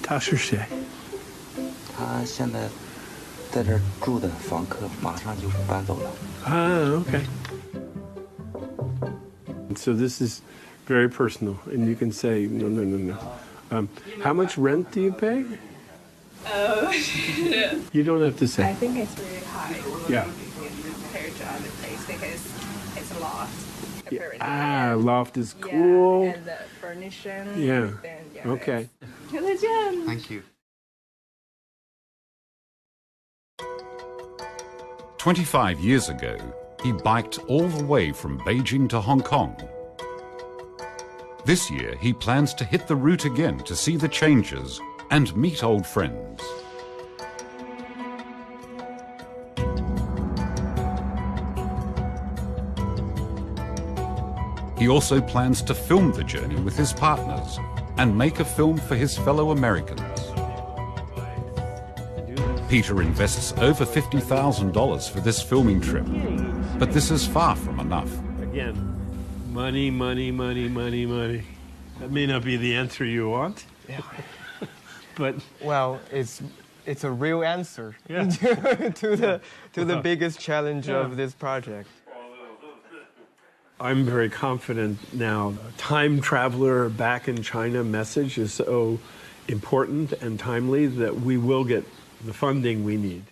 他是谁？他现在在这儿住的房客，马上就搬走了。Okay. So this is very personal, and you can say no. How much rent do you pay? You don't have to say. I think it's really high. Yeah. Compared to other place because it's a loft. Yeah. Loft is cool. Yeah, and the furnishing. Yeah. Then, Okay. Thank you. 25 years ago, he biked all the way from Beijing to Hong Kong. This year, he plans to hit the route again to see the changes and meet old friends. He also plans to film the journey with his partners and make a film for his fellow Americans. Peter invests over $50,000 for this filming trip, but this is far from enough. Again, money. That may not be the answer you want. Yeah. But well, it's a real answer Yeah. to the biggest challenge of this project. I'm very confident now. Time traveler back in China message is so important and timely that we will get the funding we need.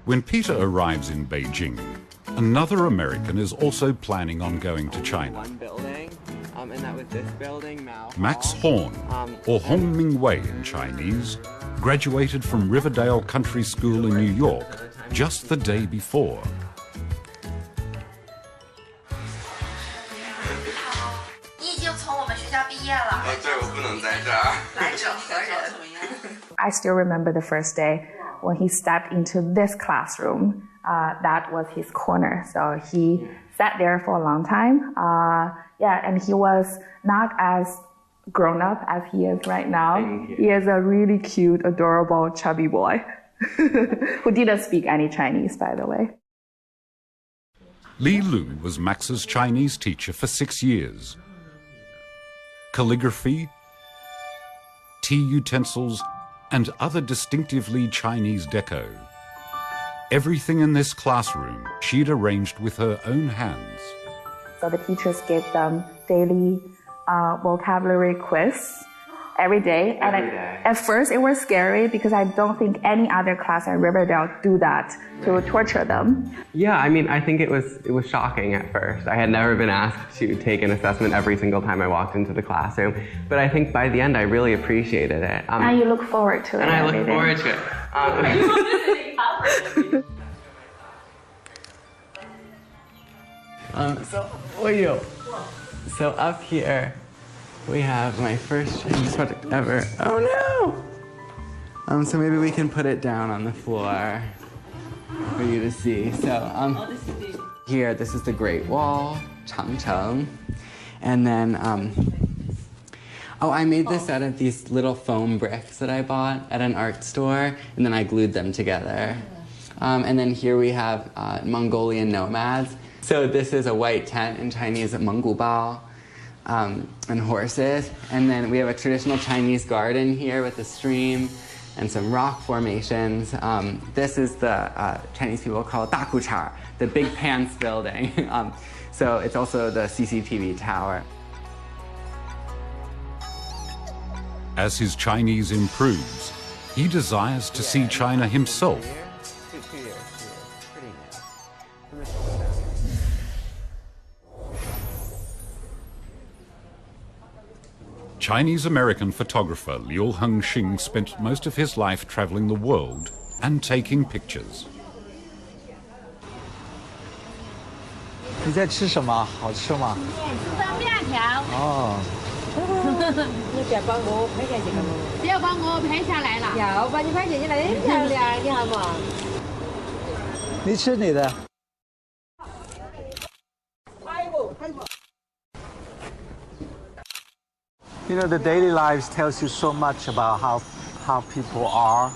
When Peter arrives in Beijing, another American is also planning on going to China. One building, and that was this building, Mao Max Hall. Horn, or Hong Mingwei in Chinese, graduated from Riverdale Country School in New York just the day before. I still remember the first day when he stepped into this classroom. That was his corner. So he sat there for a long time. And he was not as grown up as he is right now. He is a really cute, adorable, chubby boy who didn't speak any Chinese, by the way. Li Lu was Max's Chinese teacher for 6 years. Calligraphy, tea utensils, and other distinctively Chinese deco. Everything in this classroom she'd arranged with her own hands. So the teachers gave them daily vocabulary quiz every day. And at first it was scary because I don't think any other class at Riverdale do that to torture them. Yeah, I mean, I think it was shocking at first. I had never been asked to take an assessment every single time I walked into the classroom. But I think by the end I really appreciated it. And you look forward to it. And I look forward to it. So up here, we have my first Chinese project ever. Oh no! So maybe we can put it down on the floor for you to see. So here, this is the Great Wall, Changcheng. And then, I made this out of these little foam bricks that I bought at an art store, and then I glued them together. And then here we have Mongolian nomads. So this is a white tent in Chinese, Menggubao. And horses. And then we have a traditional Chinese garden here with a stream and some rock formations. This is the Chinese people call Dakuchar, the Big Pants building. So it's also the CCTV tower. As his Chinese improves, he desires to see China himself. 2 years. Pretty new. Chinese-American photographer Liu Hengxing spent most of his life traveling the world and taking pictures. 你在吃什么？好吃吗？吃张面条。哦。你别把我拍下去了吗？别把我拍下来了。要把你拍下去了，漂亮，你看嘛。你吃你的。 You know, the daily lives tells you so much about how people are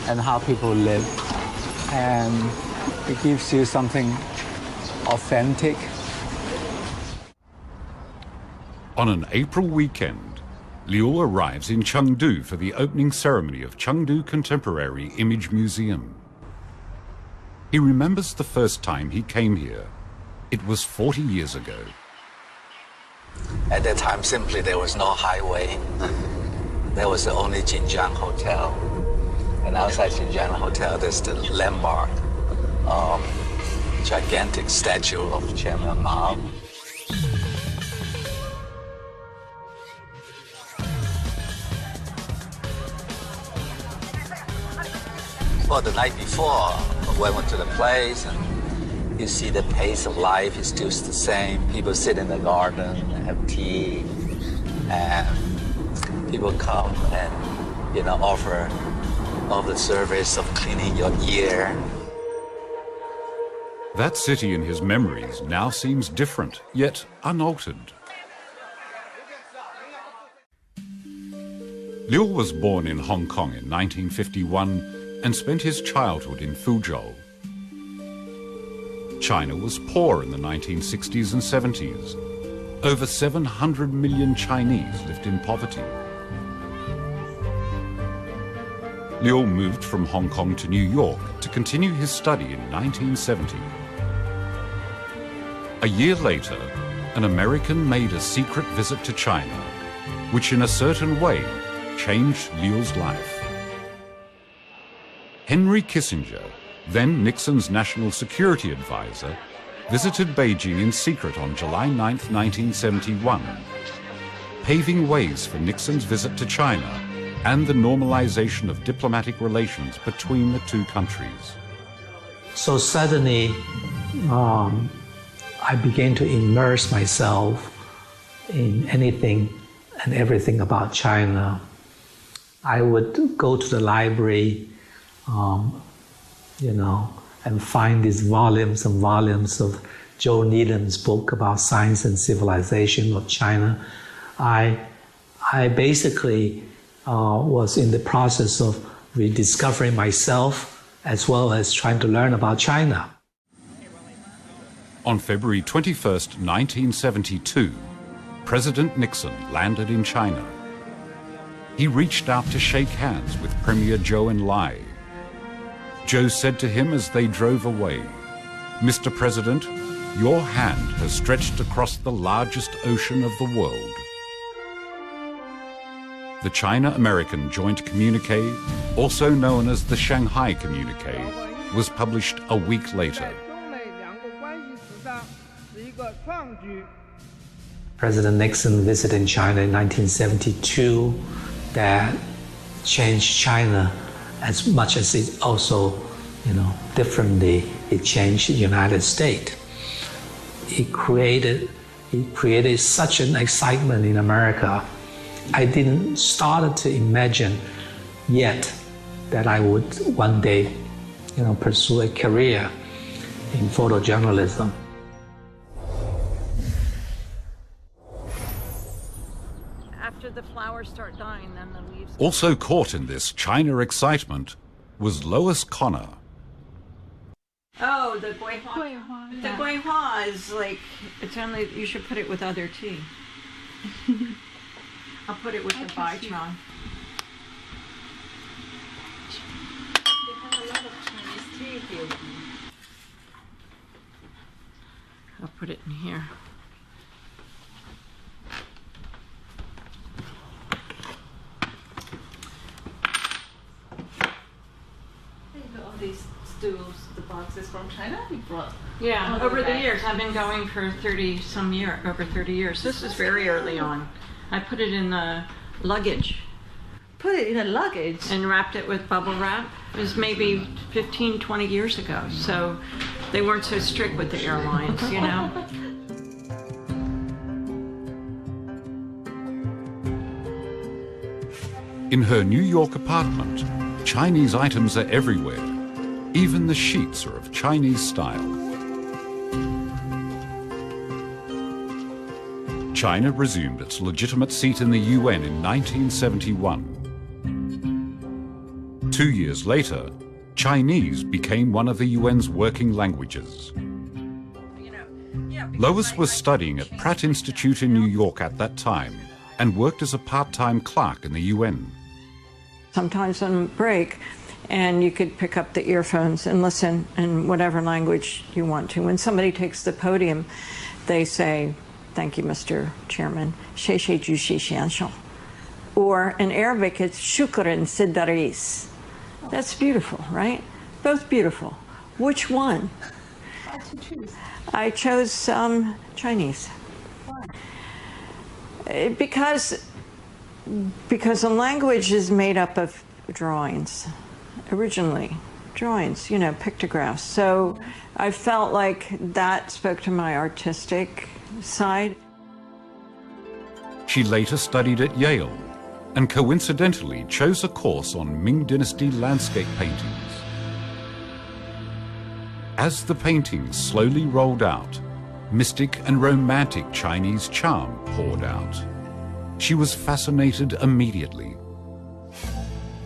and how people live. And it gives you something authentic. On an April weekend, Liu arrives in Chengdu for the opening ceremony of Chengdu Contemporary Image Museum. He remembers the first time he came here. It was 40 years ago. At that time, simply there was no highway. There was only Jinjiang Hotel. And outside Jinjiang Hotel, there's the landmark, gigantic statue of Chairman Mao. Well, the night before, we went to the place, and you see the pace of life is still the same. People sit in the garden and have tea, and people come and, offer the service of cleaning your ear. That city in his memories now seems different, yet unaltered. Liu was born in Hong Kong in 1951 and spent his childhood in Fuzhou. China was poor in the 1960s and 70s. Over 700 million Chinese lived in poverty. Liu moved from Hong Kong to New York to continue his study in 1970. A year later, an American made a secret visit to China, which in a certain way changed Liu's life. Henry Kissinger, then Nixon's national security advisor, visited Beijing in secret on July 9, 1971, paving ways for Nixon's visit to China and the normalization of diplomatic relations between the two countries. So suddenly, I began to immerse myself in anything and everything about China. I would go to the library, and find these volumes and volumes of Joe Needham's book about science and civilization of China. I basically was in the process of rediscovering myself as well as trying to learn about China. On February 21st, 1972, President Nixon landed in China. He reached out to shake hands with Premier Zhou Enlai. Zhou said to him as they drove away, "Mr. President, your hand has stretched across the largest ocean of the world. The China-American Joint Communique, also known as the Shanghai Communique, was published a week later. President Nixon visited China in 1972. That changed China as much as it also, differently, it changed the United States. It created such an excitement in America. I didn't start to imagine yet that I would one day, pursue a career in photojournalism. After the flowers start dying, then the leaves... Also caught in this China excitement was Lois Connor. Oh, the guihua. The guihua is like, it's only, you should put it with other tea. I'll put it with the baichang. They have a lot of Chinese tea here. I'll put it in here. All these stools, the boxes from China you brought? Yeah, over the years. I've been going for over 30 years. This is very early on. I put it in the luggage. Put it in the luggage? And wrapped it with bubble wrap. It was maybe 15, 20 years ago. So they weren't so strict with the airlines, In her New York apartment, Chinese items are everywhere. Even the sheets are of Chinese style. China resumed its legitimate seat in the UN in 1971. 2 years later, Chinese became one of the UN's working languages. Lois was studying at Pratt Institute in New York at that time and worked as a part-time clerk in the UN. Sometimes on break, and you could pick up the earphones and listen in whatever language you want to. When somebody takes the podium, they say, "Thank you, Mr. Chairman." Or in Arabic, it's "Shukran Siddaris." That's beautiful, right? Both beautiful. Which one? How to choose? I chose Chinese. Why? Because the language is made up of drawings, originally. Drawings, pictographs. So I felt like that spoke to my artistic side. She later studied at Yale and coincidentally chose a course on Ming Dynasty landscape paintings. As the paintings slowly rolled out, mystic and romantic Chinese charm poured out. She was fascinated immediately.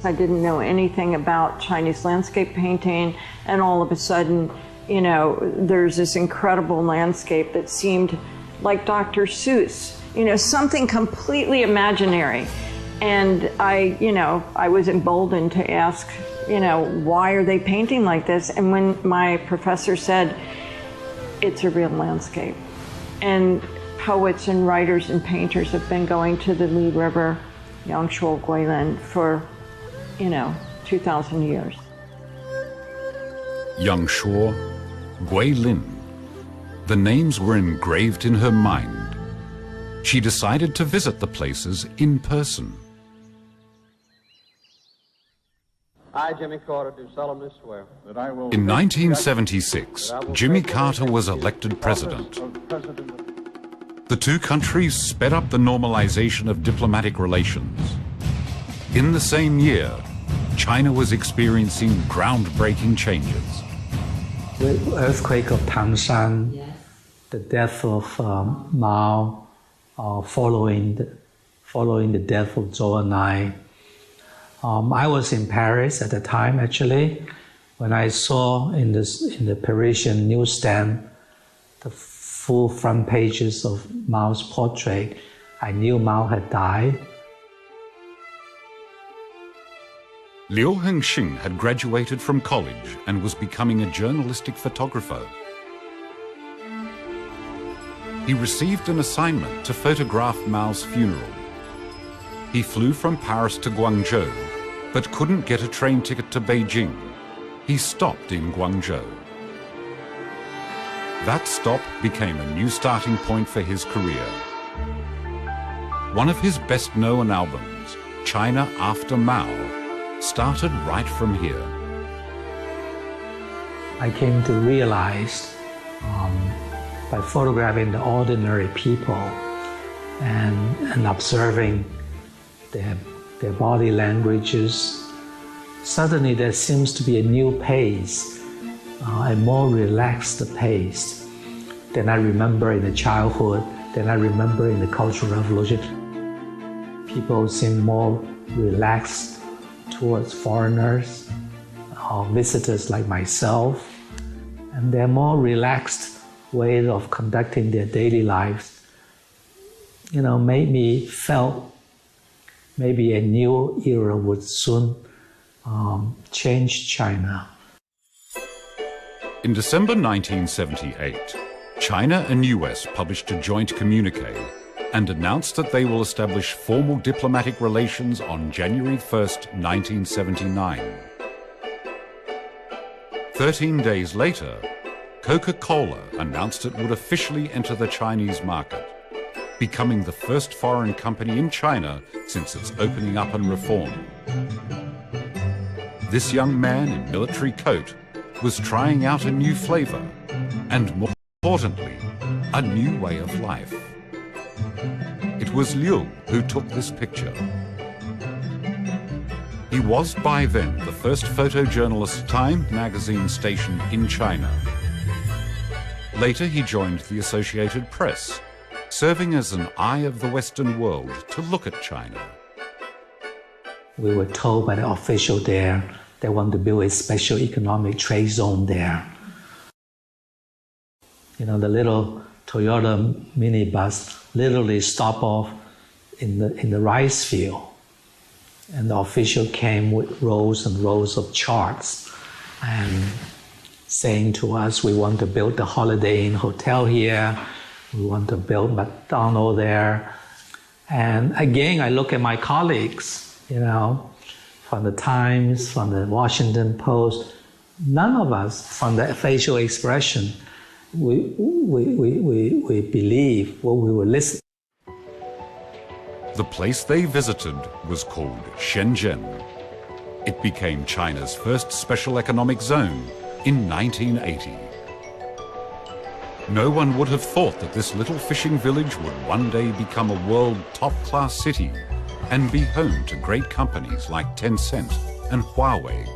I didn't know anything about Chinese landscape painting, and all of a sudden, there's this incredible landscape that seemed like Dr. Seuss, something completely imaginary. And I was emboldened to ask, why are they painting like this? And when my professor said, it's a real landscape. And poets and writers and painters have been going to the Li River, Yangshuo Guilin, for 2,000 years. Yangshuo, Guilin. The names were engraved in her mind. She decided to visit the places in person. I, Jimmy Carter, do solemnly swear that I will... In 1976, Jimmy Carter was elected president. The two countries sped up the normalization of diplomatic relations. In the same year, China was experiencing groundbreaking changes. The earthquake of Tangshan, the death of Mao, following the death of Zhou Enlai. I was in Paris at the time, actually, when I saw in the Parisian newsstand the full front pages of Mao's portrait. I knew Mao had died. Liu Hengxing had graduated from college and was becoming a journalistic photographer. he received an assignment to photograph Mao's funeral. He flew from Paris to Guangzhou, but couldn't get a train ticket to Beijing. He stopped in Guangzhou. That stop became a new starting point for his career. One of his best-known albums, China After Mao, started right from here. I came to realize by photographing the ordinary people and observing their body languages, suddenly there seems to be a new pace, a more relaxed pace than I remember in the childhood, than I remember in the Cultural Revolution. People seem more relaxed towards foreigners, visitors like myself, and their more relaxed way of conducting their daily lives, made me felt maybe a new era would soon change China. In December 1978, China and US published a joint communique and announced that they will establish formal diplomatic relations on January 1st, 1979. 13 days later, Coca-Cola announced it would officially enter the Chinese market, becoming the first foreign company in China since its opening up and reform. This young man in military coat was trying out a new flavor and, more importantly, a new way of life. It was Liu who took this picture. He was by then the first photojournalist Time magazine stationed in China. Later he joined the Associated Press, serving as an eye of the Western world to look at China. We were told by the official there they want to build a special economic trade zone there. The little Toyota minibus literally stopped off in the rice field. And the official came with rows and rows of charts and saying to us, we want to build the Holiday Inn Hotel here, we want to build McDonald's there. And again, I look at my colleagues, from the Times, from the Washington Post, none of us, from the facial expression, we believe what we were listening. The place they visited was called Shenzhen. It became China's first special economic zone in 1980. No one would have thought that this little fishing village would one day become a world top-class city and be home to great companies like Tencent and Huawei.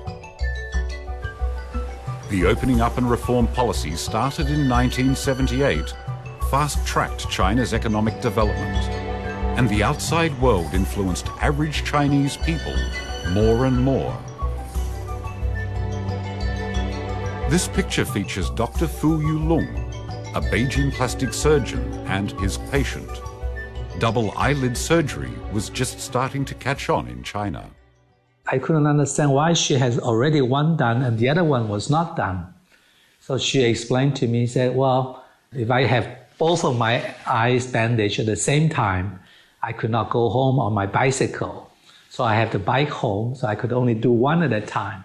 The opening up and reform policy started in 1978, fast-tracked China's economic development, and the outside world influenced average Chinese people more and more. This picture features Dr. Fu Yulong, a Beijing plastic surgeon, and his patient. Double eyelid surgery was just starting to catch on in China. I couldn't understand why she has already one done and the other one was not done. So she explained to me, said, well, if I have both of my eyes bandaged at the same time, I could not go home on my bicycle. So I have to bike home, so I could only do one at a time.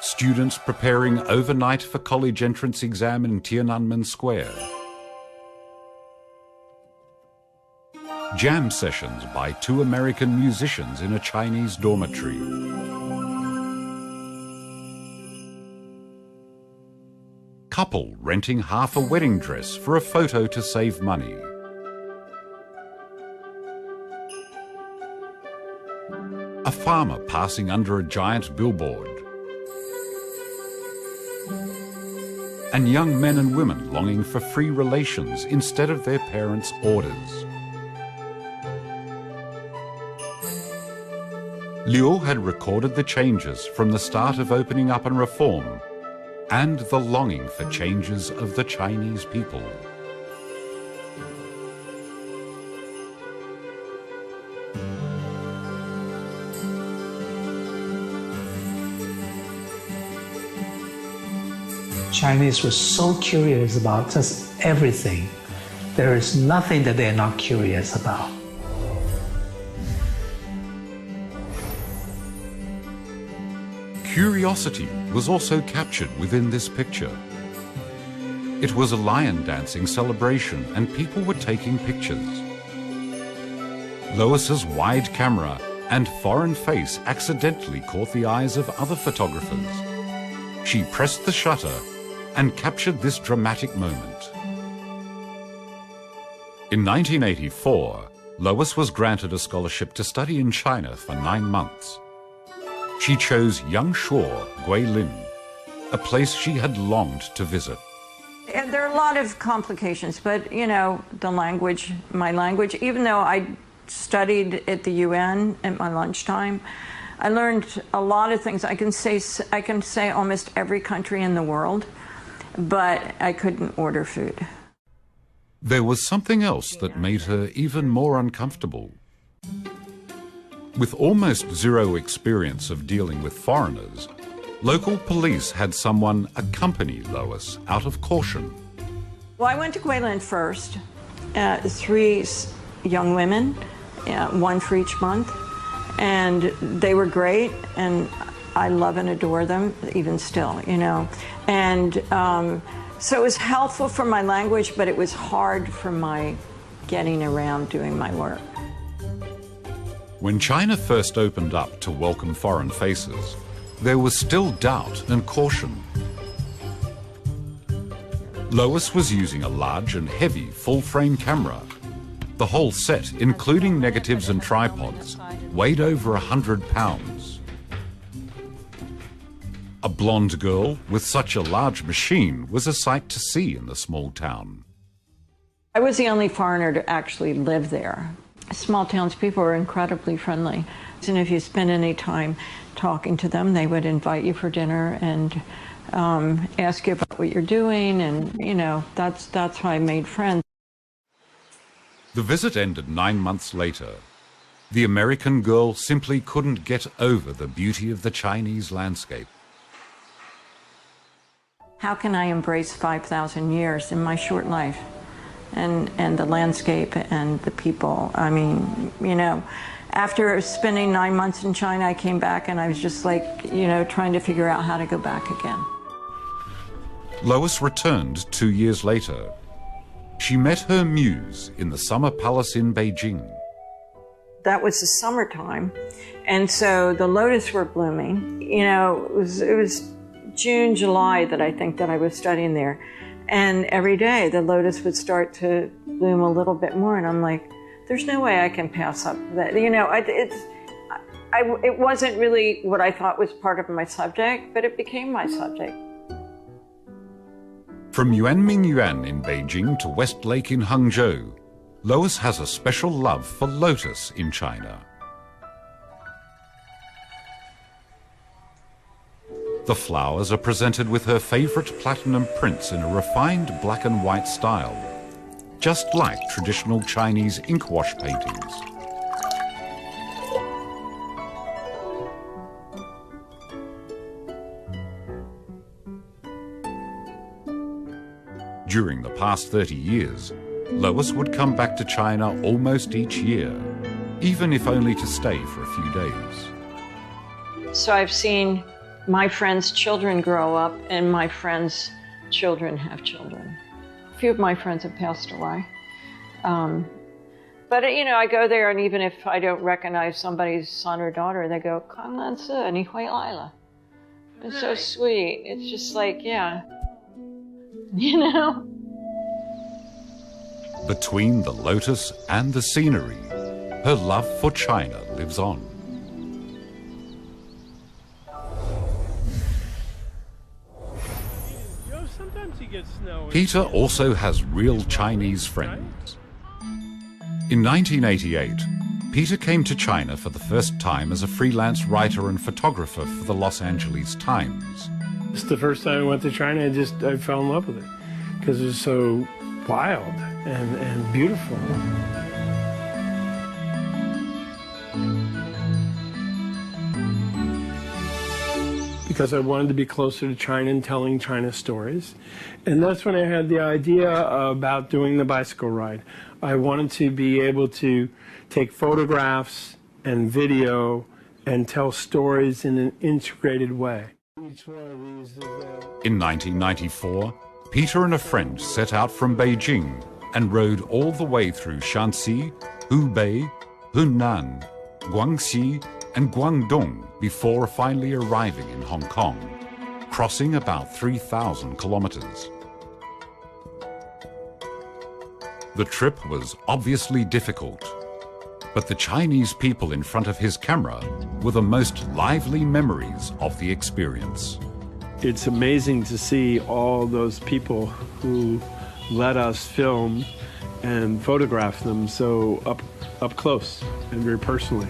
Students preparing overnight for college entrance exam in Tiananmen Square. Jam sessions by two American musicians in a Chinese dormitory. Couple renting half a wedding dress for a photo to save money. A farmer passing under a giant billboard. And young men and women longing for free relations instead of their parents' orders. Liu had recorded the changes from the start of opening up and reform, and the longing for changes of the Chinese people. Chinese were so curious about just everything. There is nothing that they're not curious about. Curiosity was also captured within this picture. It was a lion dancing celebration and people were taking pictures. Lois's wide camera and foreign face accidentally caught the eyes of other photographers. She pressed the shutter and captured this dramatic moment. In 1984, Lois was granted a scholarship to study in China for 9 months. She chose Yangshuo, Guilin, a place she had longed to visit. And there are a lot of complications, but you know, the language, my language, even though I studied at the UN at my lunchtime, I learned a lot of things. I can say almost every country in the world, but I couldn't order food. There was something else that made her even more uncomfortable. With almost zero experience of dealing with foreigners, local police had someone accompany Lois out of caution. Well, I went to Guilin first, 3 young women, 1 for each month, and they were great, and I love and adore them, even still, you know. And so it was helpful for my language, but it was hard for my getting around doing my work. When China first opened up to welcome foreign faces, there was still doubt and caution. Lois was using a large and heavy full-frame camera. The whole set, including negatives and tripods, weighed over 100 pounds. A blonde girl with such a large machine was a sight to see in the small town. I was the only foreigner to actually live there. Small townspeople are incredibly friendly. And if you spend any time talking to them, they would invite you for dinner and ask you about what you're doing, and you know, that's how I made friends. The visit ended 9 months later. The American girl simply couldn't get over the beauty of the Chinese landscape. How can I embrace 5,000 years in my short life? And the landscape and the people. I mean, you know, after spending 9 months in China, I came back and I was just like, you know, trying to figure out how to go back again. Lois returned 2 years later. She met her muse in the summer palace in Beijing. That was the summertime, and so the lotus were blooming. You know, it was June, July that I think that I was studying there. And every day the lotus would start to bloom a little bit more, and I'm like, there's no way I can pass up that. You know, it wasn't really what I thought was part of my subject, but it became my subject. From Yuanmingyuan in Beijing to West Lake in Hangzhou, Lois has a special love for lotus in China. The flowers are presented with her favorite platinum prints in a refined black and white style, just like traditional Chinese ink wash paintings. During the past 30 years, Lois would come back to China almost each year, even if only to stay for a few days. So I've seen my friends' children grow up, and my friends' children have children. A few of my friends have passed away. But, you know, I go there, and even if I don't recognize somebody's son or daughter, they go, "康兰斯,你回来了." It's so sweet. It's just like, yeah, you know. Between the lotus and the scenery, her love for China lives on. Peter also has real Chinese friends. In 1988, Peter came to China for the first time as a freelance writer and photographer for the Los Angeles Times. It's the first time I went to China, I fell in love with it because it was so wild and beautiful. because I wanted to be closer to China and telling China stories. And that's when I had the idea about doing the bicycle ride. I wanted to be able to take photographs and video and tell stories in an integrated way. In 1994, Peter and a friend set out from Beijing and rode all the way through Shanxi, Hubei, Hunan, Guangxi, and Guangdong before finally arriving in Hong Kong, crossing about 3,000 kilometers. The trip was obviously difficult, but the Chinese people in front of his camera were the most lively memories of the experience. It's amazing to see all those people who let us film and photograph them so up close and very personally.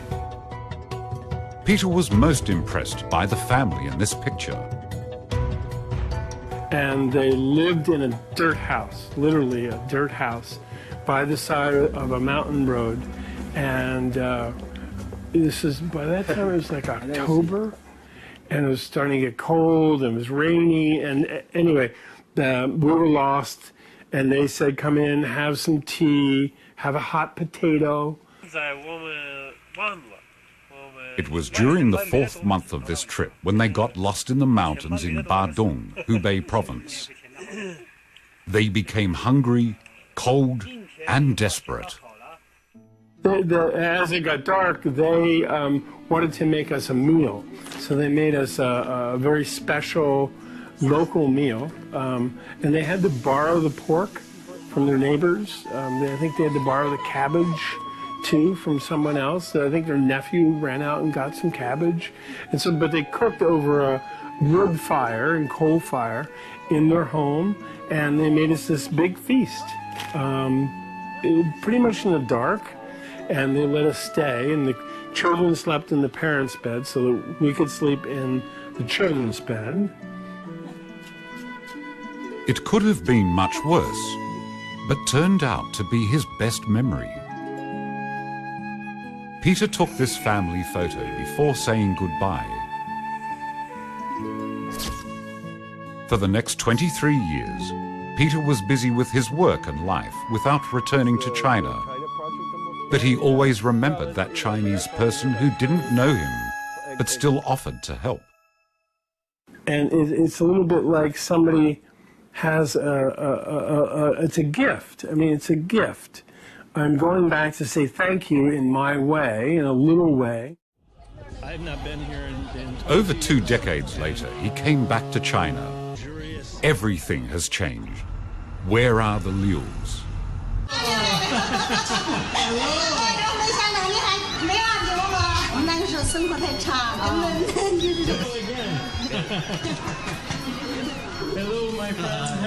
Peter was most impressed by the family in this picture. And they lived in a dirt house, literally a dirt house, by the side of a mountain road. And this is, by that time it was like October, and it was starting to get cold, and it was rainy, and anyway, we were lost, and they said, come in, have some tea, have a hot potato. It was during the 4th month of this trip when they got lost in the mountains in Badong, Hubei province. They became hungry, cold, and desperate. As it got dark, they wanted to make us a meal. So they made us a very special local meal. And they had to borrow the pork from their neighbors. I think they had to borrow the cabbage, too, from someone else. I think their nephew ran out and got some cabbage. And so, but they cooked over a wood fire and coal fire in their home, and they made us this big feast. Pretty much in the dark. And they let us stay, and the children slept in the parents' bed so that we could sleep in the children's bed. It could have been much worse, but turned out to be his best memory. Peter took this family photo before saying goodbye. For the next 23 years, Peter was busy with his work and life without returning to China. But he always remembered that Chinese person who didn't know him, but still offered to help. And it's a little bit like somebody has it's a gift. I mean, it's a gift. I'm going back to say thank you in my way, in a little way. I've not been here in Over 2 decades later, he came back to China. Everything has changed. Where are the Lius? Hello, my friend.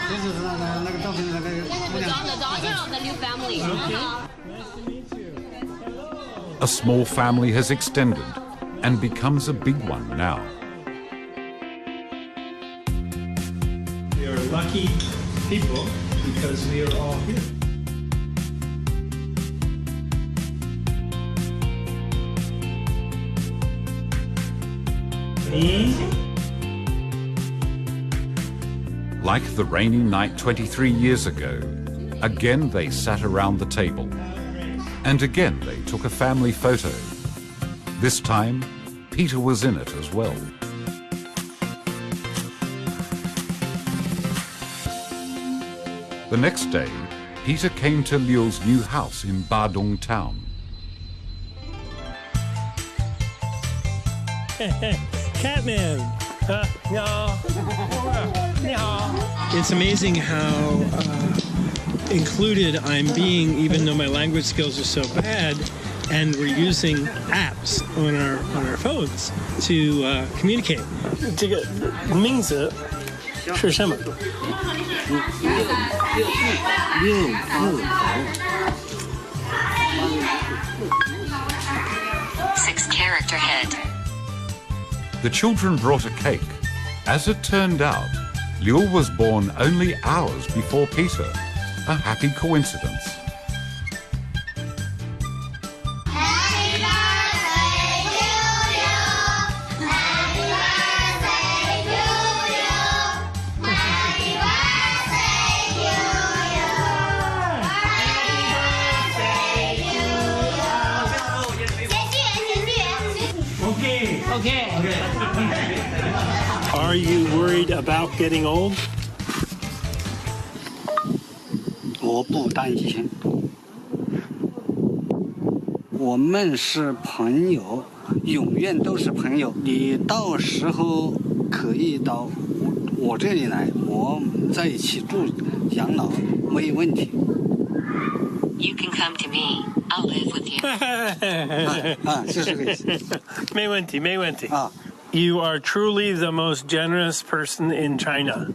This is the daughter of the Liu family. Nice to meet you. A small family has extended and becomes a big one now. We are lucky people because we are all here. Like the rainy night 23 years ago, again they sat around the table. And again they took a family photo. This time, Peter was in it as well. The next day, Peter came to Liu's new house in Badong town. Catman! It's amazing how included I'm being, even though my language skills are so bad, and we're using apps on our phones to communicate. 这个名字是什么？ 6-character head. The children brought a cake. As it turned out, Liu was born only hours before Peter. A happy coincidence. Happy birthday Okay. Are you worried about getting old? 我不担心，我们是朋友，永远都是朋友。你到时候可以到我这里来，我们在一起住养老没有问题。You can come to me. I'll live with you. 是这个意思。没问题，没问题。You are truly the most generous person in China.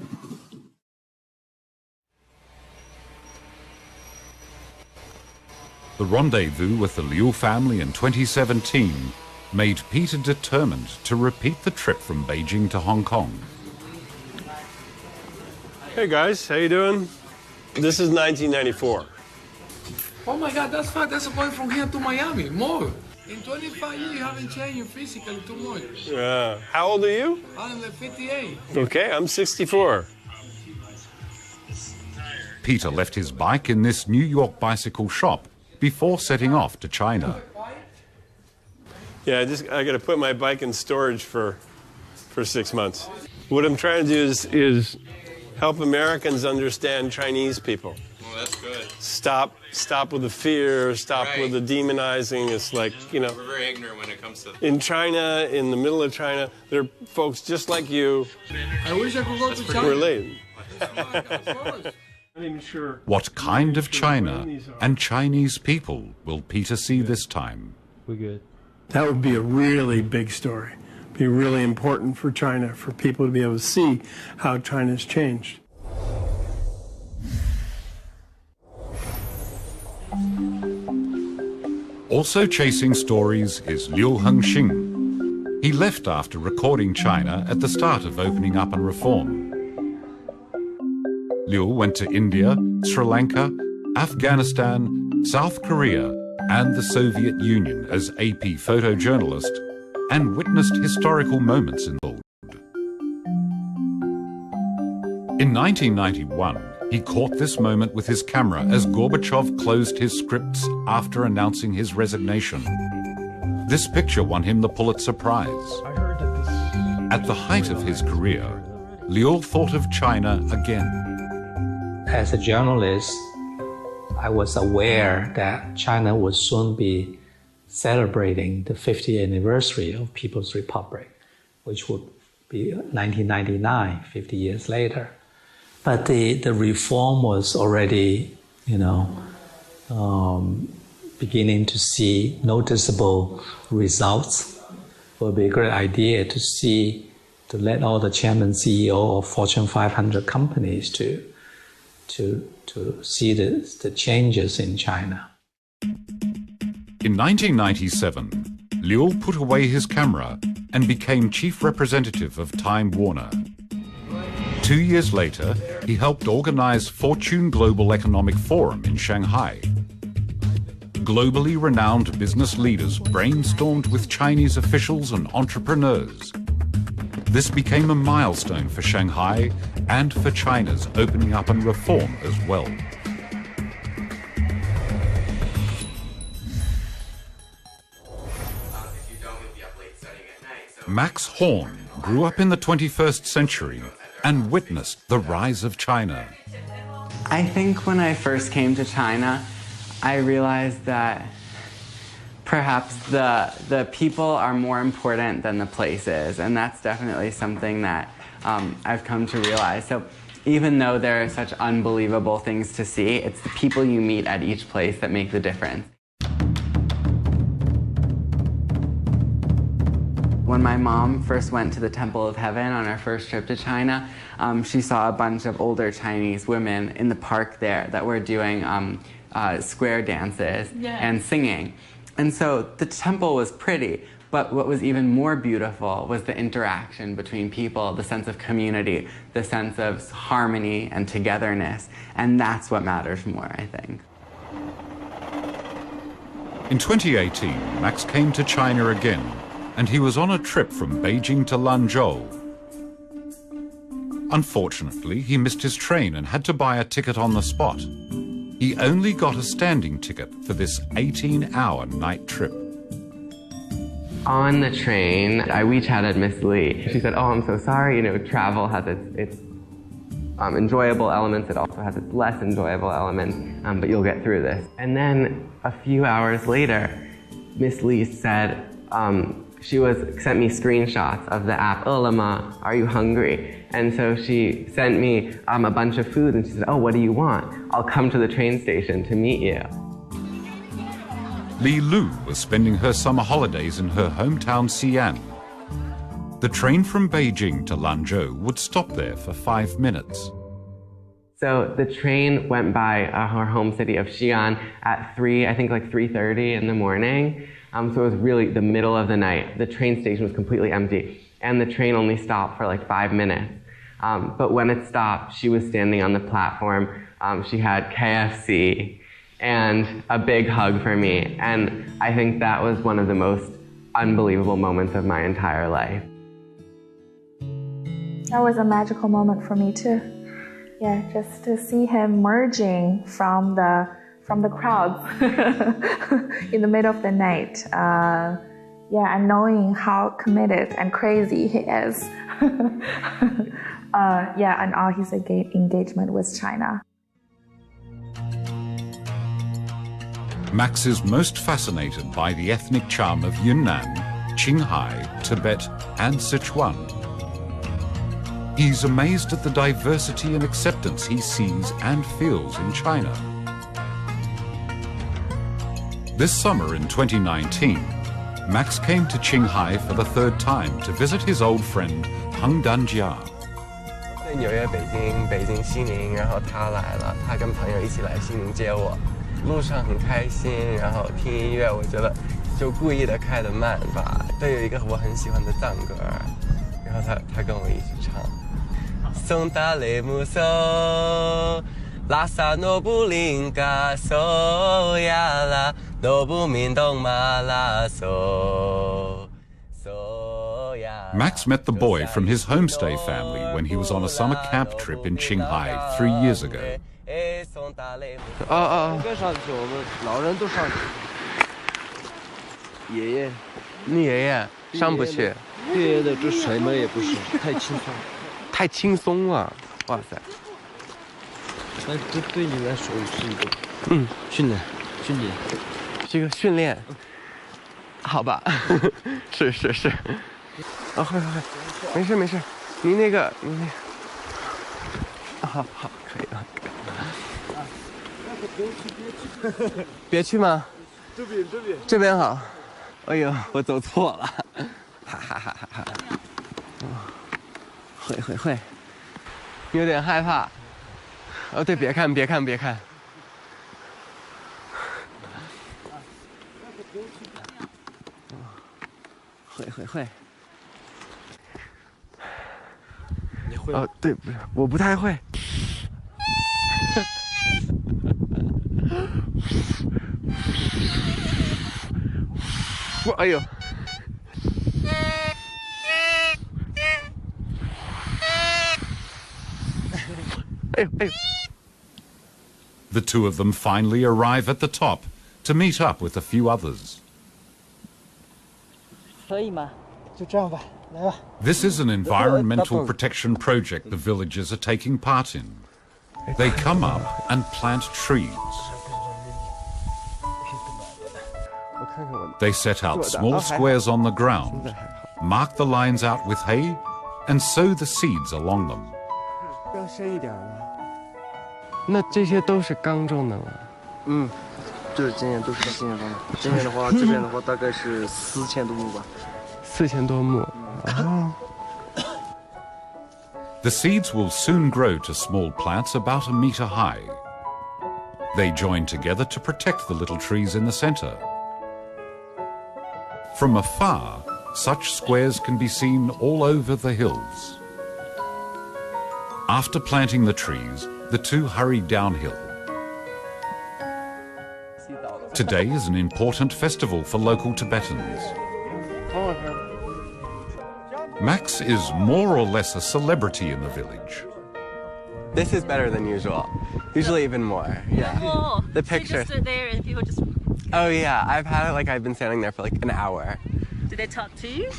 The rendezvous with the Liu family in 2017 made Peter determined to repeat the trip from Beijing to Hong Kong. Hey guys, how you doing? This is 1994. Oh my God, that's fast. That's going from here to Miami. More. In 25 years, you haven't changed physically too much. Yeah. How old are you? I'm 58. Okay, I'm 64. Peter left his bike in this New York bicycle shop before setting off to China. Yeah, I got to put my bike in storage for 6 months. What I'm trying to do is help Americans understand Chinese people. Well, that's good. Stop with the fear, stop with the demonizing. It's like, you know. We're very ignorant when it comes to. In China, in the middle of China, there are folks just like you. I wish I could go to China. Relate. What kind of China and Chinese people will Peter see this time? We're good. That would be a really big story. Be really important for China, for people to be able to see how China's changed. Also chasing stories is Liu Hengxing. He left after recording China at the start of opening up and reform. Liu went to India, Sri Lanka, Afghanistan, South Korea, and the Soviet Union as AP photojournalist and witnessed historical moments in the world. In 1991, he caught this moment with his camera as Gorbachev closed his scripts after announcing his resignation. This picture won him the Pulitzer Prize. At the height of his career, Liu thought of China again. As a journalist, I was aware that China would soon be celebrating the 50th anniversary of People's Republic, which would be 1999, 50 years later. But the reform was already, beginning to see noticeable results. It would be a great idea to let all the chairman, CEO of Fortune 500 companies to see the changes in China. In 1997, Liu put away his camera and became chief representative of Time Warner. 2 years later, he helped organize Fortune Global Economic Forum in Shanghai. Globally renowned business leaders brainstormed with Chinese officials and entrepreneurs. This became a milestone for Shanghai and for China's opening up and reform as well. Max Horn grew up in the 21st century and witnessed the rise of China. I think when I first came to China, I realized that perhaps the people are more important than the places, and that's definitely something that I've come to realize. So even though there are such unbelievable things to see, it's the people you meet at each place that make the difference. When my mom first went to the Temple of Heaven on her first trip to China, she saw a bunch of older Chinese women in the park there that were doing square dances and singing. And so the temple was pretty, but what was even more beautiful was the interaction between people, the sense of community, the sense of harmony and togetherness. And that's what matters more, I think. In 2018, Max came to China again, and he was on a trip from Beijing to Lanzhou. Unfortunately, he missed his train and had to buy a ticket on the spot. He only got a standing ticket for this 18-hour night trip. On the train, I WeChatted Miss Lee. She said, oh, I'm so sorry, travel has its enjoyable elements, it also has its less enjoyable elements, but you'll get through this. And then a few hours later, Miss Lee said, she sent me screenshots of the app, Ulama, are you hungry? And so she sent me a bunch of food and she said, oh, what do you want? I'll come to the train station to meet you. Li Lu was spending her summer holidays in her hometown Xi'an. The train from Beijing to Lanzhou would stop there for 5 minutes. So the train went by her home city of Xi'an at 3:30 in the morning. So it was really the middle of the night. The train station was completely empty. And the train only stopped for like 5 minutes. But when it stopped, she was standing on the platform. She had KFC and a big hug for me. And I think that was one of the most unbelievable moments of my entire life. That was a magical moment for me too. Yeah, just to see him merging from the crowds in the middle of the night. And knowing how committed and crazy he is. And all his engagement with China. Max is most fascinated by the ethnic charm of Yunnan, Qinghai, Tibet, and Sichuan. He's amazed at the diversity and acceptance he sees and feels in China. This summer in 2019, Max came to Qinghai for the third time to visit his old friend Heng Danjia. 在纽约、北京、西宁，然后他来了，他跟朋友一起来西宁接我，路上很开心，然后听音乐，我觉得就故意的开得慢吧。这有一个我很喜欢的藏歌，然后他跟我一起唱。松达雷姆索，拉萨诺布林嘎索呀拉，诺布明东马拉索。 Max met the boy from his homestay family when he was on a summer camp trip in Qinghai 3 years ago. 该上去，我们老人都上去。爷爷，你爷爷上不去。爷爷的这什么也不是，太轻松。太轻松了，哇塞！那这对你来说是一个训练，是一个训练。好吧，是。 啊，会，没事，你那个，好，可以了。别去吗？这边好。哎呦，我走错了，哈。会，有点害怕。哦，对，别看。会。 哦，对，不是，我不太会。哎呦！哎呦！ The two of them finally arrive at the top to meet up with a few others. 可以吗？就这样吧。 This is an environmental protection project the villagers are taking part in. They come up and plant trees. They set out small squares on the ground, mark the lines out with hay, and sow the seeds along them. 要深一点吗？那这些都是刚种的吗？这今年都是今年种的。今年的话，这边的话大概是4000多亩吧。4000多亩。 The seeds will soon grow to small plants about 1 meter high. They join together to protect the little trees in the center. From afar, such squares can be seen all over the hills. After planting the trees, the two hurry downhill. Today is an important festival for local Tibetans. Max is more or less a celebrity in the village. This is better than usual. Usually even more. Yeah. Oh, the picture. So you just stood there and people just. Oh yeah, I've had it like I've been standing there for like an hour. they talk to you?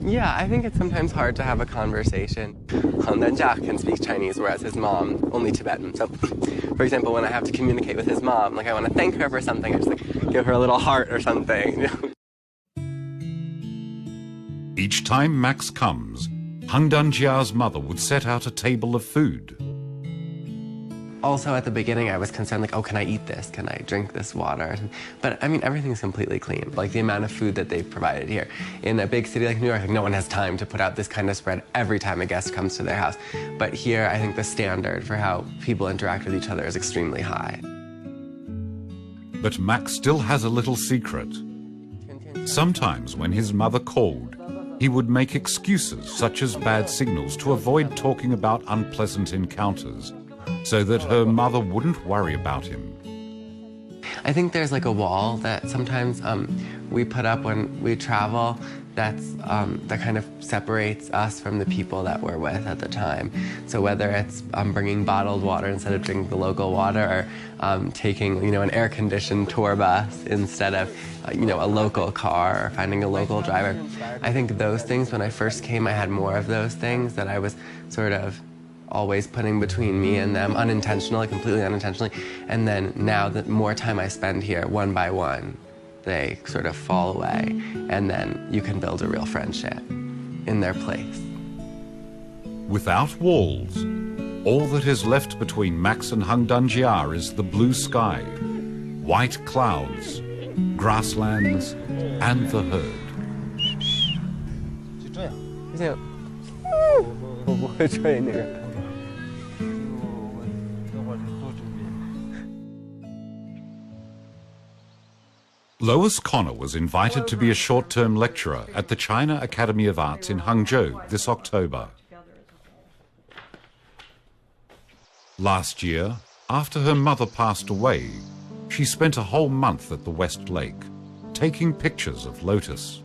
Yeah, I think it's sometimes hard to have a conversation. Zhang can speak Chinese, whereas his mom only Tibetan. So, for example, when I have to communicate with his mom, like I want to thank her for something, I just like give her a little heart or something. Each time Max comes, Heng Danjia's mother would set out a table of food. Also, at the beginning, I was concerned, like, oh, can I eat this? Can I drink this water? But, I mean, everything's completely clean. Like, the amount of food that they've provided here. In a big city like New York, like, no one has time to put out this kind of spread every time a guest comes to their house. But here, I think the standard for how people interact with each other is extremely high. But Max still has a little secret. Sometimes when his mother called, he would make excuses, such as bad signals, to avoid talking about unpleasant encounters, so that her mother wouldn't worry about him. I think there's like a wall that sometimes we put up when we travel that kind of separates us from the people that we're with at the time. So whether it's bringing bottled water instead of drinking the local water, or taking an air-conditioned tour bus instead of a local car, or finding a local driver. I think those things, when I first came, I had more of those things that I was sort of always putting between me and them, unintentionally, completely unintentionally. And then now, the more time I spend here, one by one, they sort of fall away, and then you can build a real friendship in their place. Without walls, all that is left between Max and Heng Danjia is the blue sky, white clouds, grasslands, and the herd. Lois Connor was invited to be a short-term lecturer at the China Academy of Arts in Hangzhou this October. Last year, after her mother passed away, she spent a whole month at the West Lake, taking pictures of Lotus.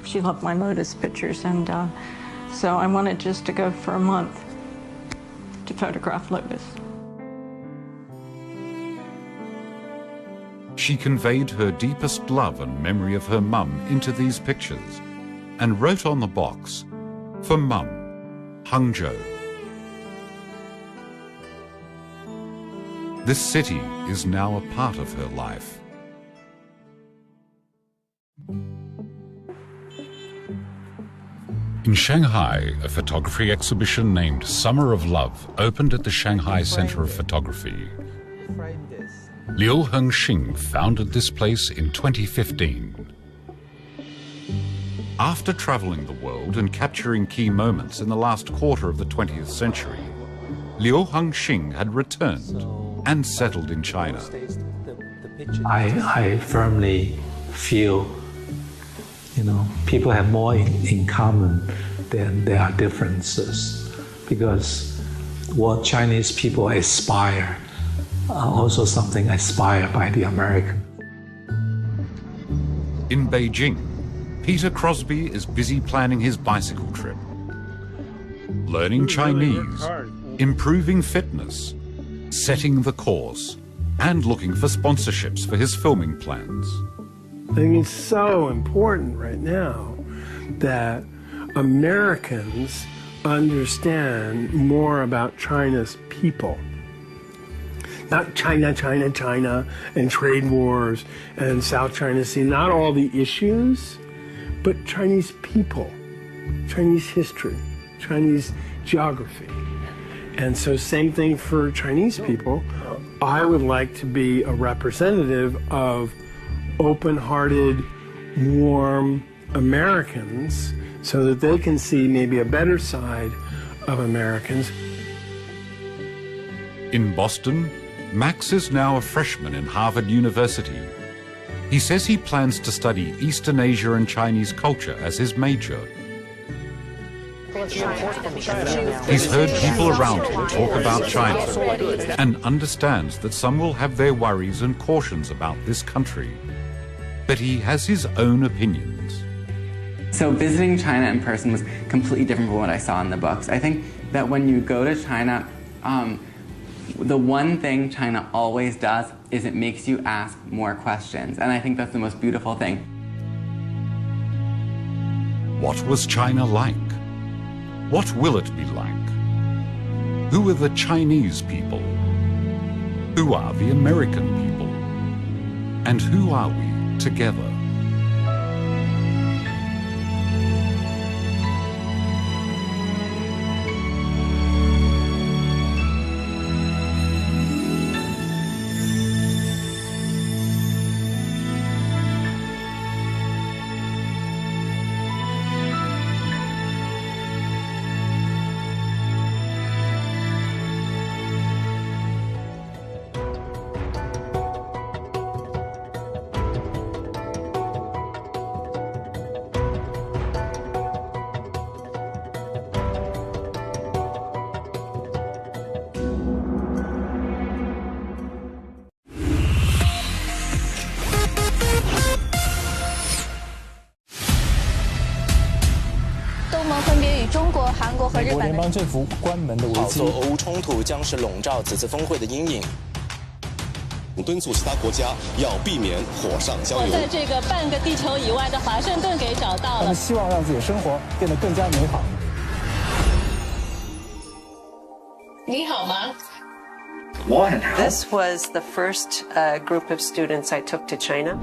She loved my Lotus pictures, and so I wanted just to go for a month to photograph Lotus. She conveyed her deepest love and memory of her mum into these pictures and wrote on the box, "For Mum, Hangzhou." This city is now a part of her life. In Shanghai, a photography exhibition named Summer of Love opened at the Shanghai Center of Photography. Liu Hengxing founded this place in 2015. After traveling the world and capturing key moments in the last quarter of the 20th century, Liu Hengxing had returned and settled in China. I firmly feel, people have more in common than there are differences, because what Chinese people aspire also something aspired by the American. In Beijing, Peter Crosby is busy planning his bicycle trip. Learning Chinese, improving fitness, setting the course, and looking for sponsorships for his filming plans. I think it's so important right now that Americans understand more about China's people. Not China, China, China, and trade wars and South China Sea, not all the issues, but Chinese people, Chinese history, Chinese geography. And so same thing for Chinese people. I would like to be a representative of open-hearted, warm Americans so that they can see maybe a better side of Americans. In Boston, Max is now a freshman in Harvard University. He says he plans to study Eastern Asia and Chinese culture as his major. He's heard people around him talk about China and understands that some will have their worries and cautions about this country. But he has his own opinions. So visiting China in person was completely different from what I saw in the books. I think that when you go to China, the one thing China always does is it makes you ask more questions. And I think that's the most beautiful thing. What was China like? What will it be like? Who are the Chinese people? Who are the American people? And who are we together?美国联邦政府关门的危机。炒作俄乌冲突将是笼罩此次峰会的阴影。敦促其他国家要避免火上浇油。我在这个半个地球以外的华盛顿给找到了。他们希望让自己的生活变得更加美好。你好吗？ This was the first group of students I took to China.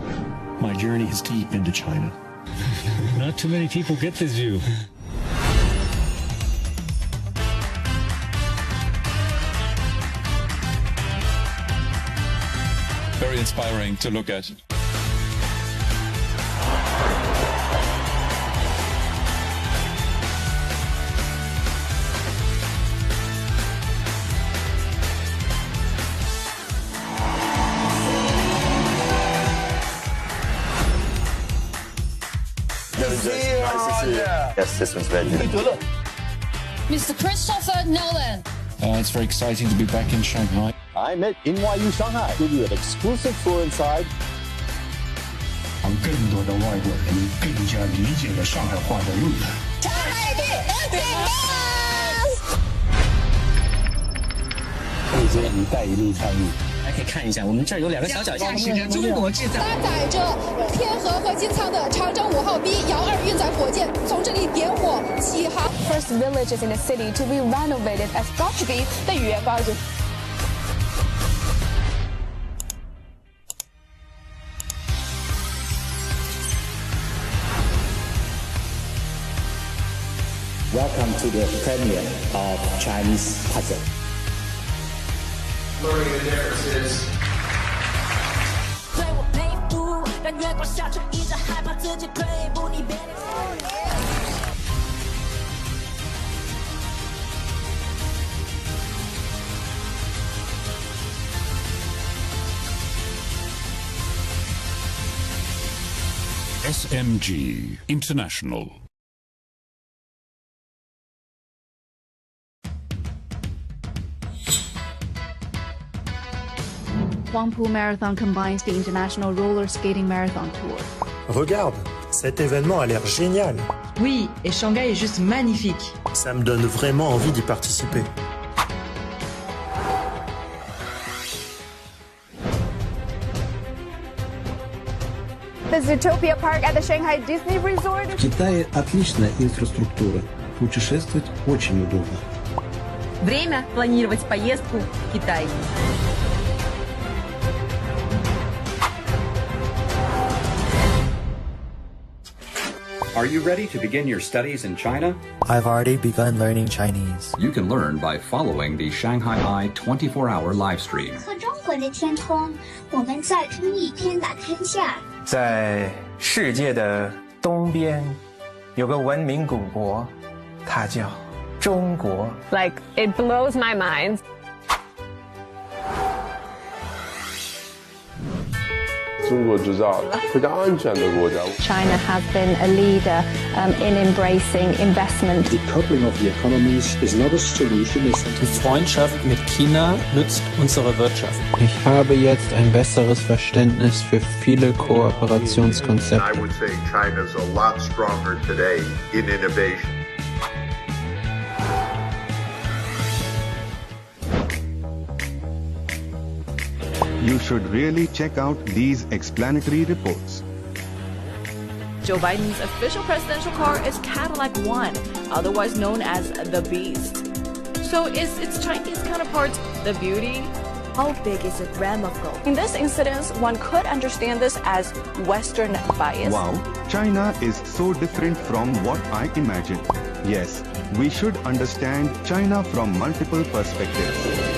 My journey is deep into China. Not too many people get this view. Very inspiring to look at. Yes, this one's ready. Mr. Christopher Nolan. It's very exciting to be back in Shanghai. I'm at NYU Shanghai. Give you an exclusive tour inside. 让更多的外国人更加理解了上海话的路。为这“一带一路”倡议。大家可以看一下，我们这儿有2个小脚架，是中国制造。搭载着天河核心舱的长征5号 B 遥2运载火箭从这里点火起航。First villages in the city to be renovated as 高级比的语言高级。Welcome to the premiere of Chinese puzzle. Learning the differences. 对我佩服，让月光下却一直害怕自己退步，你别。SMG International. Huangpu Marathon combines the International Roller Skating Marathon Tour. Regarde, cet événement a l'air génial. Oui, et Shanghai est juste magnifique. Ça me donne vraiment envie d'y participer. The Zootopia Park at the Shanghai Disney Resort. В Китае отличная инфраструктура. Путешествовать очень удобно. Время планировать поездку в Китай. Are you ready to begin your studies in China? I've already begun learning Chinese. You can learn by following the Shanghai Eye 24-hour live stream. 和中国的天空，我们在同一天打天下。在世界的东边，有个文明古国，它叫中国。Like it blows my mind. China has been a leader in embracing investment. Decoupling of the economies is not a solution. Die Freundschaft mit China nützt unserer Wirtschaft. Ich habe jetzt ein besseres Verständnis für viele Kooperationskonzepte. I would say China's a lot stronger today in innovation. You should really check out these explanatory reports. Joe Biden's official presidential car is Cadillac One, otherwise known as the Beast. So is its Chinese counterpart the Beauty? How big is a gram of gold? In this incident, one could understand this as Western bias. Wow, China is so different from what I imagined. Yes, we should understand China from multiple perspectives.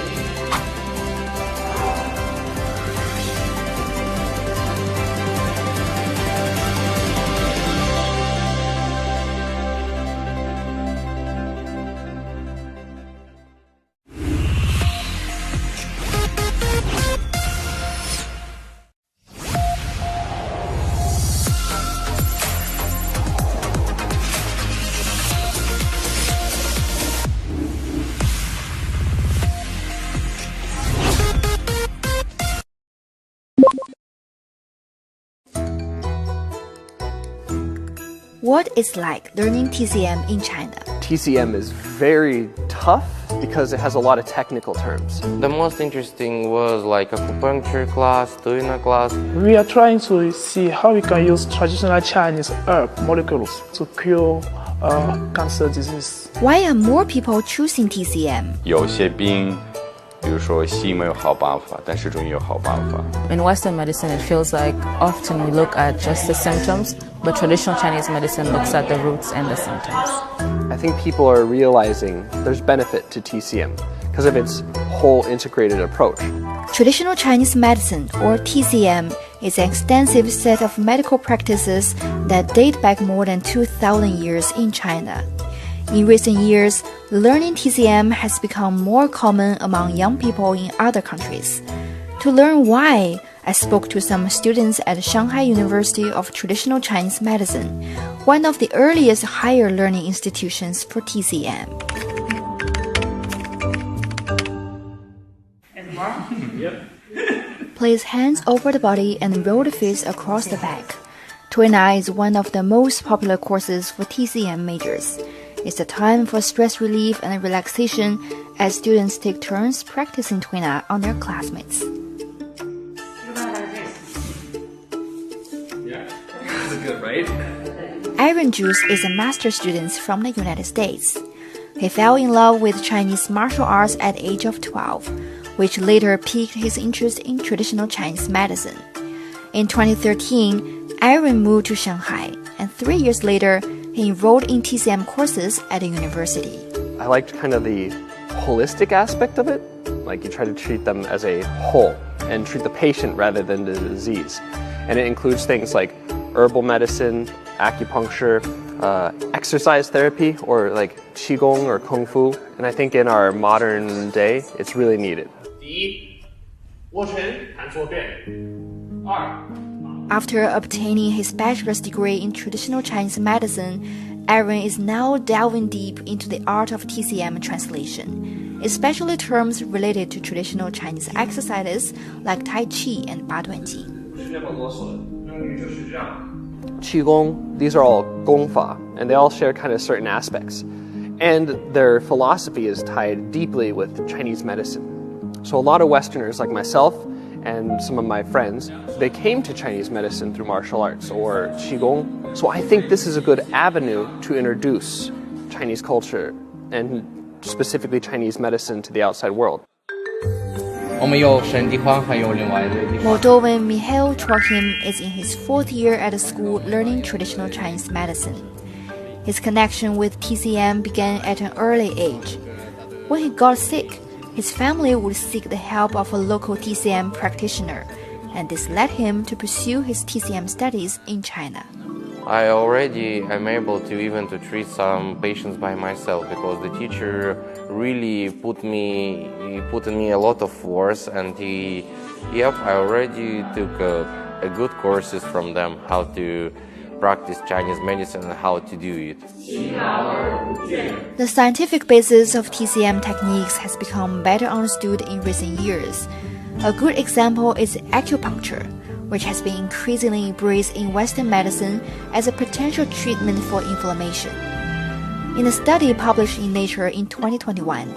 What is like learning TCM in China? TCM is very tough because it has a lot of technical terms. The most interesting was like acupuncture class, Tuina class. We are trying to see how we can use traditional Chinese herb molecules to cure cancer disease. Why are more people choosing TCM? 有些病 比如说西医没有好办法，但是中医有好办法。 In Western medicine, it feels like often we look at just the symptoms, but traditional Chinese medicine looks at the roots and the symptoms. I think people are realizing there's benefit to TCM because of its whole integrated approach. Traditional Chinese medicine, or TCM, is an extensive set of medical practices that date back more than 2,000 years in China. In recent years, learning TCM has become more common among young people in other countries. To learn why, I spoke to some students at Shanghai University of Traditional Chinese Medicine, one of the earliest higher learning institutions for TCM. Place hands over the body and roll the face across the back. Tuina is one of the most popular courses for TCM majors. It's a time for stress relief and relaxation as students take turns practicing Tuina on their classmates. Yeah, that's good, right? Aaron Juice is a master's student from the United States. He fell in love with Chinese martial arts at the age of 12, which later piqued his interest in traditional Chinese medicine. In 2013, Aaron moved to Shanghai, and 3 years later, he enrolled in TCM courses at the university. I liked kind of the holistic aspect of it. Like you try to treat them as a whole and treat the patient rather than the disease. And it includes things like herbal medicine, acupuncture, exercise therapy, or like qigong or kung fu. And I think in our modern day, it's really needed. After obtaining his bachelor's degree in traditional Chinese medicine, Aaron is now delving deep into the art of TCM translation, especially terms related to traditional Chinese exercises like Tai Chi and Ba Duan Ji. Qigong, these are all gongfa, and they all share kind of certain aspects. And their philosophy is tied deeply with Chinese medicine. So a lot of Westerners like myself and some of my friends, they came to Chinese medicine through martial arts or Qigong. So I think this is a good avenue to introduce Chinese culture and specifically Chinese medicine to the outside world. Moldovan Mihail Trochim is in his 4th year at the school learning traditional Chinese medicine. His connection with TCM began at an early age. When he got sick, his family would seek the help of a local TCM practitioner, and this led him to pursue his TCM studies in China. I already am able to even to treat some patients by myself because the teacher really put in me a lot of force, and I already took a good courses from them how to practice Chinese medicine and how to do it. The scientific basis of TCM techniques has become better understood in recent years. A good example is acupuncture, which has been increasingly embraced in Western medicine as a potential treatment for inflammation. In a study published in Nature in 2021,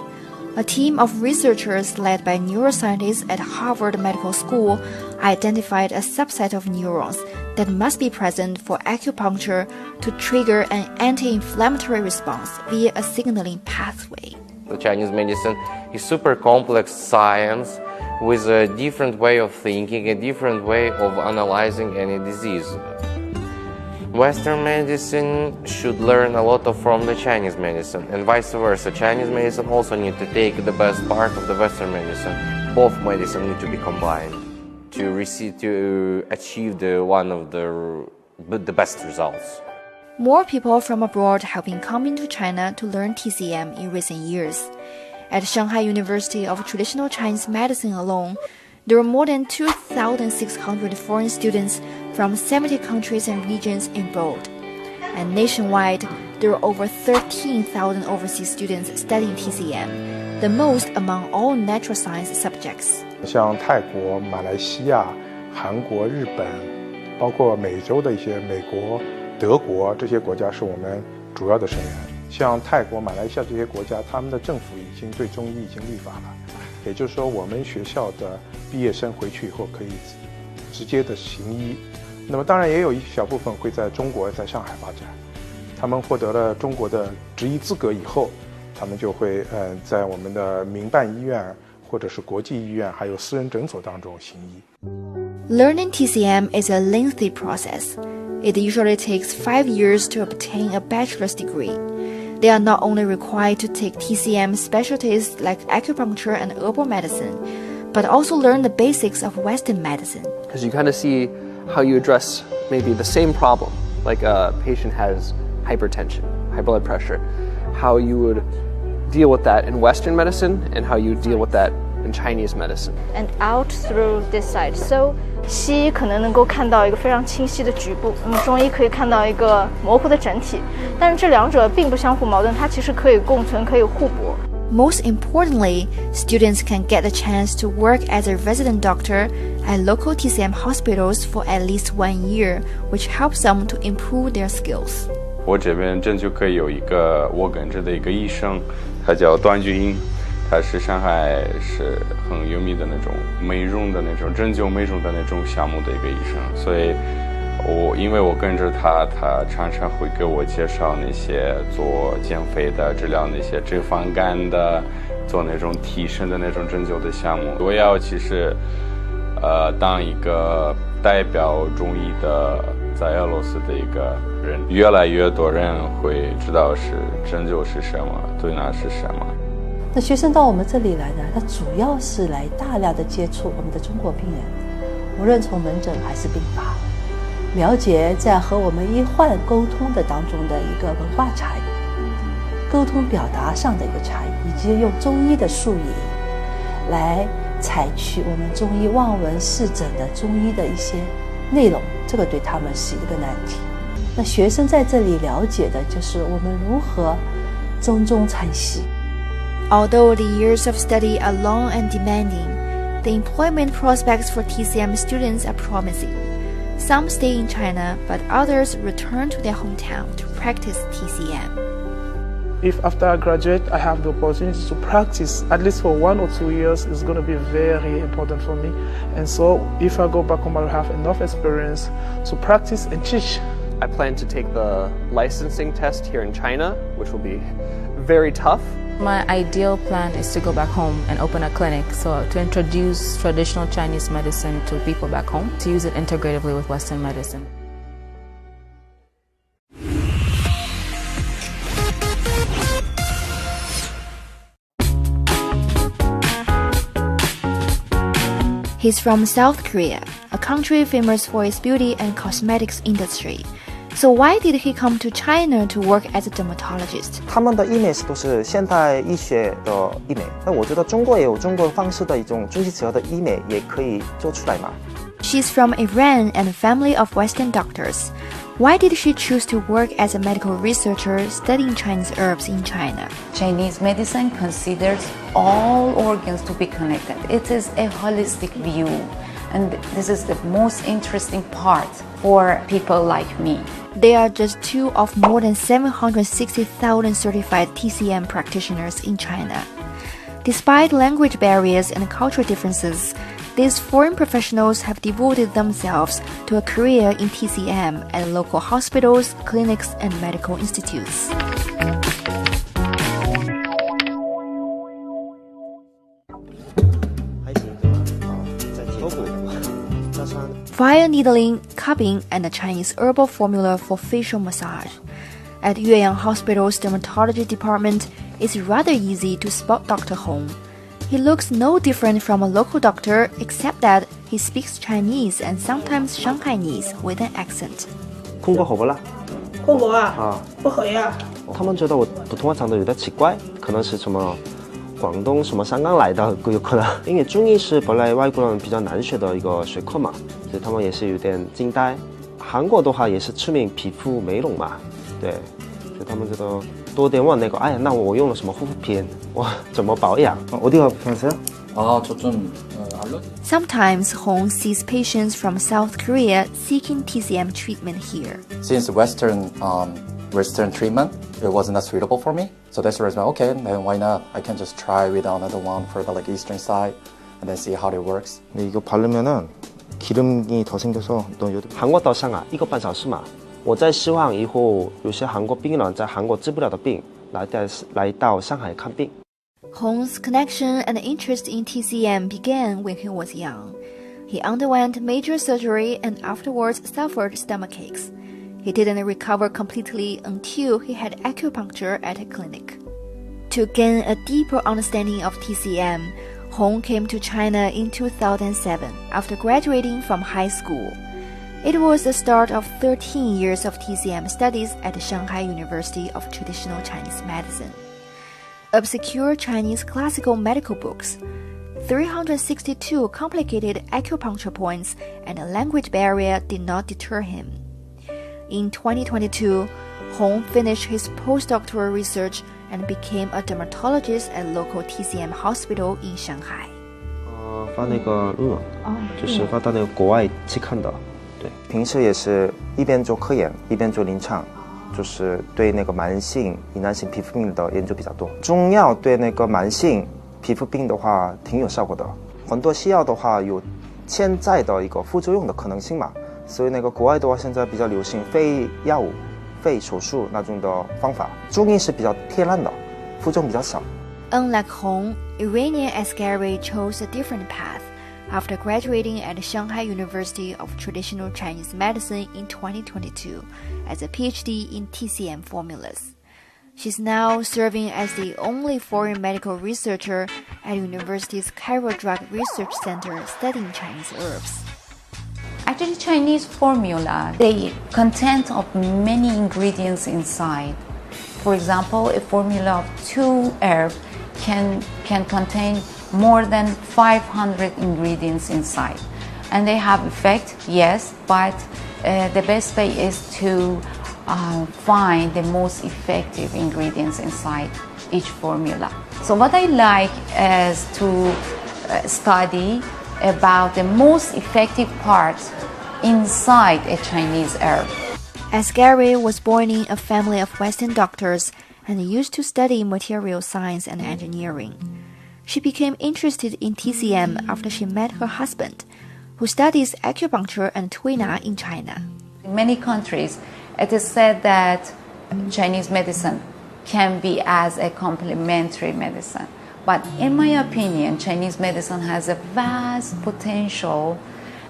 A team of researchers led by neuroscientists at Harvard Medical School identified a subset of neurons that must be present for acupuncture to trigger an anti-inflammatory response via a signaling pathway. The Chinese medicine is super complex science with a different way of thinking, a different way of analyzing any disease. Western medicine should learn a lot from the Chinese medicine, and vice versa. Chinese medicine also need to take the best part of the Western medicine. Both medicine need to be combined to achieve the best results. More people from abroad have been coming to China to learn TCM in recent years. At Shanghai University of Traditional Chinese Medicine alone, there are more than 2,600 foreign students from 70 countries and regions enrolled. And nationwide, there are over 13,000 overseas students studying TCM, the most among all natural science subjects. 像泰国、马来西亚、韩国、日本，包括美洲的一些美国、德国这些国家是我们主要的成员。像泰国、马来西亚这些国家，他们的政府已经对中医已经立法了，也就是说，我们学校的毕业生回去以后可以直接的行医。那么当然也有一小部分会在中国，在上海发展。他们获得了中国的执医资格以后，他们就会在我们的民办医院或者是国际医院，还有私人诊所当中行医。Learning TCM is a lengthy process. It usually takes 5 years to obtain a bachelor's degree. They are not only required to take TCM specialties like acupuncture and herbal medicine, but also learn the basics of Western medicine. Because you kind of see how you address maybe the same problem, like a patient has hypertension, high blood pressure, how you would deal with that in Western medicine and how you deal with that in Chinese medicine. And out through this side. So 西医可能能够看到一个非常清晰的局部，中医可以看到一个模糊的整体，但是这两者并不相互矛盾，它其实可以共存，可以互补。Most importantly, students can get a chance to work as a resident doctor at local TCM hospitals for at least 1 year, which helps them to improve their skills. 我这边真就可以有一个我跟着的一个医生，他叫段俊英，他是上海是很有名的那种美容的那种针灸美容的那种项目的一个医生，所以因为我跟着他，他常常会给我介绍那些做减肥的、治疗那些脂肪肝的、做那种提升的那种针灸的项目。我要其实当一个代表中医的在俄罗斯的一个人，越来越多人会知道是针灸是什么，对那是什么。那学生到我们这里来呢，他主要是来大量的接触我们的中国病人，无论从门诊还是病房，了解在和我们医患沟通的当中的一个文化差异，沟通表达上的一个差异，以及用中医的术语来采取我们中医望闻试诊的中医的一些内容，这个对他们是一个难题。那学生在这里了解的就是我们如何中中参西。Although the years of study are long and demanding, the employment prospects for TCM students are promising. Some stay in China, but others return to their hometown to practice TCM. If after I graduate, I have the opportunity to practice at least for 1 or 2 years, it's going to be very important for me. And so if I go back home, I'll have enough experience to practice and teach. I plan to take the licensing test here in China, which will be very tough. My ideal plan is to go back home and open a clinic, so to introduce traditional Chinese medicine to people back home, to use it integratively with Western medicine. He's from South Korea, a country famous for its beauty and cosmetics industry. So why did he come to China to work as a dermatologist? 他们的医美都是现代医学的医美，那我觉得中国也有中国方式的一种中西结合的医美，也可以做出来嘛。She's from Iran and a family of Western doctors. Why did she choose to work as a medical researcher studying Chinese herbs in China? Chinese medicine considers all organs to be connected. It is a holistic view, and this is the most interesting part for people like me. They are just two of more than 760,000 certified TCM practitioners in China. Despite language barriers and cultural differences, these foreign professionals have devoted themselves to a career in TCM at local hospitals, clinics, and medical institutes. Fire needling, cupping, and a Chinese herbal formula for facial massage. At Yueyang Hospital's dermatology department, it's rather easy to spot Dr. Hong. He looks no different from a local doctor, except that he speaks Chinese and sometimes Shanghainese with an accent. 空过好不啦？空过啊？不好呀。他们觉得我普通话讲的有点奇怪，可能是什么广东什么香港来的有可能，因为中医是本来外国人比较难学的一个学科嘛，所以他们也是有点惊呆。韩国的话也是出名皮肤美容嘛，对，所以他们觉得多点问那个，哎呀，那我用了什么护肤品，我怎么保养？어디가 불편하세요? Sometimes Hong sees patients from South Korea seeking TCM treatment here. Since Western treatment, it wasn't that suitable for me. So that's the reason, okay, then why not? I can just try with another one for the Eastern side and then see how it works. 근데 이거 바르면은 기름이 더 생겨서 너무韩国到上海1个半小时嘛。我在希望以后有些韩国病人在韩国治不了的病，来到上海看病。Hong's connection and interest in TCM began when he was young. He underwent major surgery and afterwards suffered stomachaches. He didn't recover completely until he had acupuncture at a clinic. To gain a deeper understanding of TCM, Hong came to China in 2007 after graduating from high school. It was the start of 13 years of TCM studies at the Shanghai University of Traditional Chinese Medicine. Obscure Chinese classical medical books, 362 complicated acupuncture points, and a language barrier did not deter him. In 2022, Hong finished his postdoctoral research and became a dermatologist at local TCM hospital in Shanghai. 发那个论文，就是发到那个国外期刊的。对，平时也是一边做科研一边做临床，就是对那个慢性疑难性皮肤病的研究比较多。中药对那个慢性皮肤病的话挺有效果的，很多西药的话有潜在的一个副作用的可能性嘛，所以那个国外的话现在比较流行非药物、非手术那种的方法，中医是比较天然的，副作用比较少。Unlike Hong, Iranian Asghari chose a different path after graduating at Shanghai University of Traditional Chinese Medicine in 2022 as a PhD in TCM formulas. She's now serving as the only foreign medical researcher at university's Cairo Drug Research Center studying Chinese herbs. Actually, Chinese formula, they content of many ingredients inside. For example, a formula of 2 herbs can contain more than 500 ingredients inside. And they have effect, yes, but the best way is to find the most effective ingredients inside each formula. So what I like is to study about the most effective parts inside a Chinese herb. Asghari was born in a family of Western doctors and used to study material science and engineering. She became interested in TCM after she met her husband, who studies acupuncture and tuina in China. In many countries, it is said that Chinese medicine can be as a complementary medicine. But in my opinion, Chinese medicine has a vast potential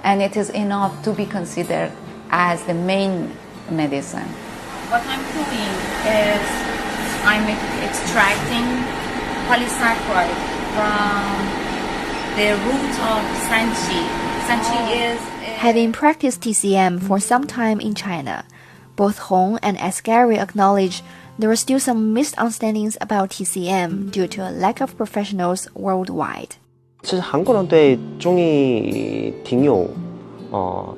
and it is enough to be considered as the main medicine. What I'm doing is I'm extracting polysaccharide from the root of sanqi. Sanqi is... Having practiced TCM for some time in China, both Hong and Asghari acknowledge there are still some misunderstandings about TCM due to a lack of professionals worldwide. 其实韩国人对中医挺有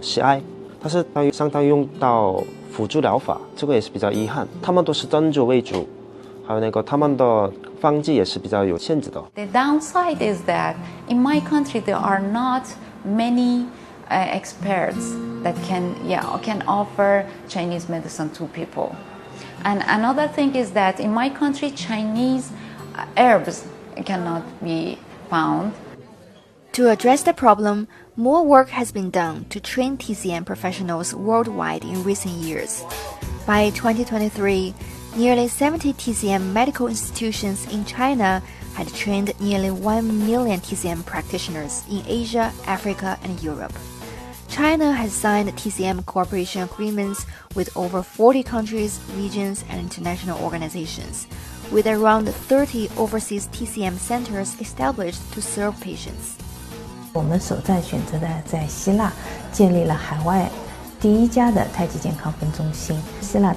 喜爱，但是相当用到辅助疗法，这个也是比较遗憾。他们都是针灸为主，还有那个他们的方剂也是比较有限制的。The downside is that in my country there are not many experts that can offer Chinese medicine to people. And another thing is that in my country Chinese herbs cannot be found. To address the problem, more work has been done to train TCM professionals worldwide in recent years. By 2023, nearly 70 TCM medical institutions in China had trained nearly 1 million TCM practitioners in Asia, Africa, and Europe. China has signed TCM cooperation agreements with over 40 countries, regions, and international organizations, with around 30 overseas TCM centers established to serve patients. 我们首站选择的在希腊建立了海外第一家的太极健康分中心。希腊